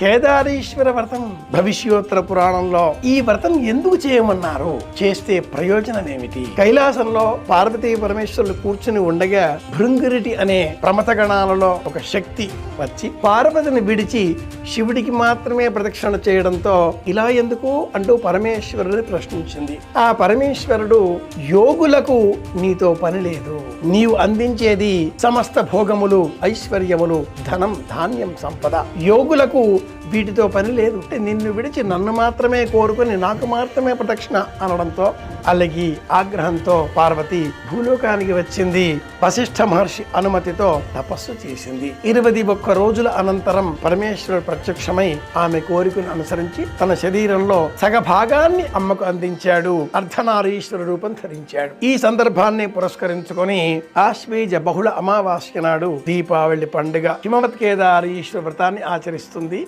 కేదారేశ్వర వ్రతం భవిష్యోత్తర పురాణంలో ఈ వ్రతం ఎందుకు చేయమన్నారు, చేస్తే ప్రయోజనం ఏమిటి? కైలాసంలో పార్వతీ పరమేశ్వరులు కూర్చుని ఉండగా భృంగిరిటి అనే ప్రమథగణాలలో ఒక శక్తి వచ్చి పార్వతిని విడిచి శివుడికి మాత్రమే ప్రదక్షిణ చేయడంతో ఇలా ఎందుకు అంటూ పరమేశ్వరుని ప్రశ్నించింది. ఆ పరమేశ్వరుడు, యోగులకు నీతో పని లేదు, నీవు అందించేది సమస్త భోగములు, ఐశ్వర్యములు, ధనం, ధాన్యం, సంపద. యోగులకు వీటితో పని లేదు. నిన్ను విడిచి నన్ను మాత్రమే కోరుకుని నాకు మాత్రమే ప్రదక్షిణ అనడంతో అలగి ఆగ్రహంతో పార్వతి భూలోకానికి వచ్చింది. వశిష్ఠ మహర్షి అనుమతితో తపస్సు చేసింది. 21 రోజుల అనంతరం పరమేశ్వరుడు ప్రత్యక్షమై ఆమె కోరికను అనుసరించి తన శరీరంలో సగభాగాన్ని అమ్మకు అందించాడు. అర్ధనారీశ్వర రూపం ధరించాడు. ఈ సందర్భాన్ని పురస్కరించుకొని ఆశ్వేజ బహుళ అమావాస్య నాడు దీపావళి పండుగ హిమవత్ కేదారీశ్వర వ్రతాన్ని ఆచరిస్తుంది.